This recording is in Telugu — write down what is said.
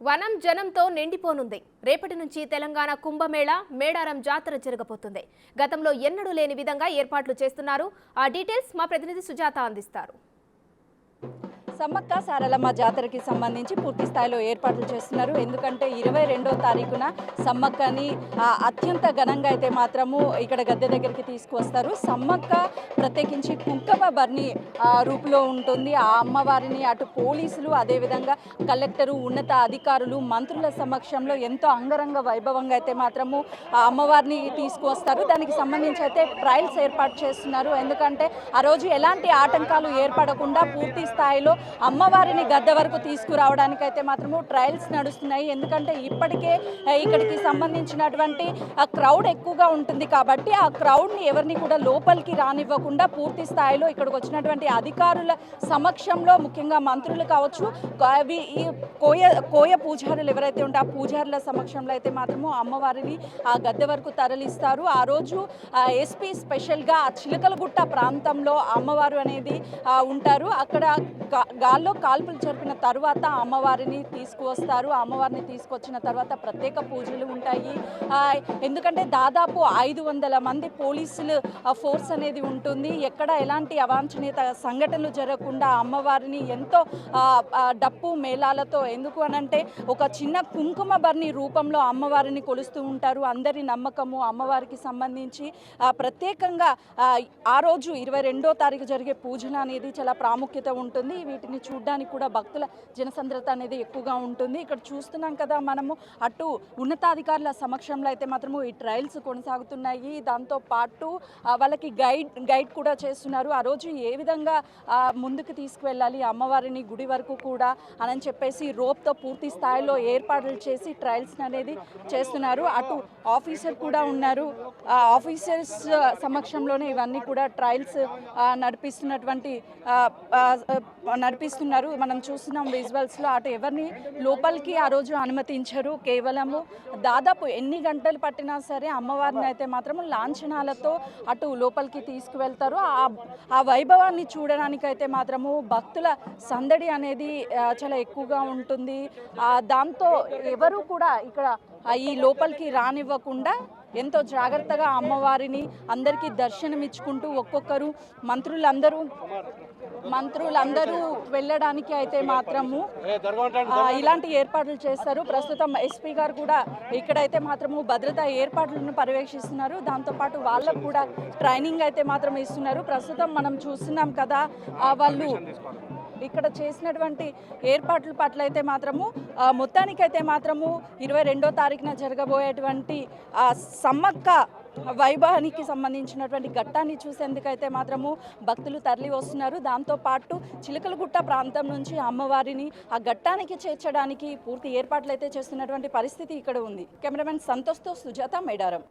వనం జనంతో నిండిపోనుంది. రేపటి నుంచి తెలంగాణ కుంభమేళా మేడారం జాతర జరగబోతుంది. గతంలో ఎన్నడూ లేని విధంగా ఏర్పాట్లు చేస్తున్నారు. ఆ డీటెయిల్స్ మా ప్రతినిధి సుజాత అందిస్తారు. సమ్మక్క సారలమ్మ జాతరకి సంబంధించి పూర్తి స్థాయిలో ఏర్పాట్లు చేస్తున్నారు. ఎందుకంటే 22వ తారీఖున సమ్మక్కని అత్యంత ఘనంగా అయితే మాత్రము ఇక్కడ గద్దె దగ్గరికి తీసుకువస్తారు. సమ్మక్క ప్రత్యేకించి కుంకుమ బర్ని రూపులో ఉంటుంది. ఆ అమ్మవారిని అటు పోలీసులు, అదేవిధంగా కలెక్టరు, ఉన్నత అధికారులు, మంత్రుల సమక్షంలో ఎంతో అంగరంగ వైభవంగా అయితే మాత్రము ఆ అమ్మవారిని తీసుకువస్తారు. దానికి సంబంధించి అయితే ట్రయల్స్ ఏర్పాటు చేస్తున్నారు. ఎందుకంటే ఆ రోజు ఎలాంటి ఆటంకాలు ఏర్పడకుండా పూర్తి స్థాయిలో అమ్మవారిని గద్దె వరకు తీసుకురావడానికి అయితే మాత్రము ట్రయల్స్ నడుస్తున్నాయి. ఎందుకంటే ఇప్పటికే ఇక్కడికి సంబంధించినటువంటి ఆ క్రౌడ్ ఎక్కువగా ఉంటుంది కాబట్టి ఆ క్రౌడ్ని ఎవరిని కూడా లోపలికి రానివ్వకుండా పూర్తి స్థాయిలో ఇక్కడికి వచ్చినటువంటి అధికారుల సమక్షంలో, ముఖ్యంగా మంత్రులు కావచ్చు, ఈ కోయ పూజారులు ఎవరైతే ఉంటే ఆ పూజారుల సమక్షంలో అయితే మాత్రము అమ్మవారిని ఆ గద్దె వరకు తరలిస్తారు. ఆ రోజు ఎస్పీ స్పెషల్గా ఆ చిలకలగుట్ట ప్రాంతంలో అమ్మవారు అనేది ఉంటారు. అక్కడ గాల్లో కాల్పులు జరిపిన తర్వాత అమ్మవారిని తీసుకువస్తారు. అమ్మవారిని తీసుకొచ్చిన తర్వాత ప్రత్యేక పూజలు ఉంటాయి. ఎందుకంటే దాదాపు 500 మంది పోలీసులు ఫోర్స్ అనేది ఉంటుంది. ఎక్కడ ఎలాంటి అవాంఛనీయ సంఘటనలు జరగకుండా అమ్మవారిని ఎంతో డప్పు మేళాలతో, ఎందుకు అనంటే ఒక చిన్న కుంకుమ బర్ని రూపంలో అమ్మవారిని కొలుస్తూ ఉంటారు. అందరి నమ్మకము అమ్మవారికి సంబంధించి ప్రత్యేకంగా ఆ రోజు 22వ తారీఖు జరిగే పూజలు అనేది చాలా ప్రాముఖ్యత ఉంటుంది. వీటిని చూడడానికి కూడా భక్తుల జనసంద్రత అనేది ఎక్కువగా ఉంటుంది. ఇక్కడ చూస్తున్నాం కదా మనము, అటు ఉన్నతాధికారుల సమక్షంలో అయితే మాత్రము ఈ ట్రయల్స్ కొనసాగుతున్నాయి. దాంతో పాటు వాళ్ళకి గైడ్ కూడా చేస్తున్నారు. ఆ రోజు ఏ విధంగా ముందుకు తీసుకువెళ్ళాలి అమ్మవారిని గుడి వరకు కూడా అని చెప్పేసి రోప్తో పూర్తి స్థాయిలో ఏర్పాట్లు చేసి ట్రయల్స్ అనేది చేస్తున్నారు. అటు ఆఫీసర్ కూడా ఉన్నారు. ఆఫీసర్స్ సమక్షంలోనే ఇవన్నీ కూడా ట్రయల్స్ నడిపిస్తున్నారు. మనం చూస్తున్నాం విజువల్స్లో. అటు ఎవరిని లోపలికి ఆ రోజు అనుమతించరు. కేవలము దాదాపు ఎన్ని గంటలు పట్టినా సరే అమ్మవారిని అయితే మాత్రం లాంఛనాలతో అటు లోపలికి తీసుకువెళ్తారు. ఆ వైభవాన్ని చూడడానికి అయితే మాత్రము భక్తుల సందడి అనేది చాలా ఎక్కువగా ఉంటుంది. దాంతో ఎవరు కూడా ఇక్కడ ఈ లోపలికి రానివ్వకుండా ఎంతో జాగ్రత్తగా అమ్మవారిని అందరికీ దర్శనమిచ్చుకుంటూ ఒక్కొక్కరు మంత్రులందరూ వెళ్ళడానికి అయితే మాత్రము ఇలాంటి ఏర్పాట్లు చేస్తారు. ప్రస్తుతం ఎస్పీ గారు కూడా ఇక్కడైతే మాత్రము భద్రతా ఏర్పాట్లను పర్యవేక్షిస్తున్నారు. దాంతోపాటు వాళ్ళకు కూడా ట్రైనింగ్ అయితే మాత్రం ఇస్తున్నారు. ప్రస్తుతం మనం చూస్తున్నాం కదా, వాళ్ళు ఇక్కడ చేసినటువంటి ఏర్పాట్ల పట్ల అయితే మాత్రము మొత్తానికైతే మాత్రము 22వ తారీఖున జరగబోయేటువంటి సమ్మక్క వైభవానికి సంబంధించినటువంటి ఘట్టాన్ని చూసేందుకైతే మాత్రము భక్తులు తరలి వస్తున్నారు. దాంతోపాటు చిలకలగుట్ట ప్రాంతం నుంచి అమ్మవారిని ఆ ఘట్టానికి చేర్చడానికి పూర్తి ఏర్పాట్లు అయితే చేస్తున్నటువంటి పరిస్థితి ఇక్కడ ఉంది. కెమెరామెన్ సంతోష్తో సుజాత, మేడారం.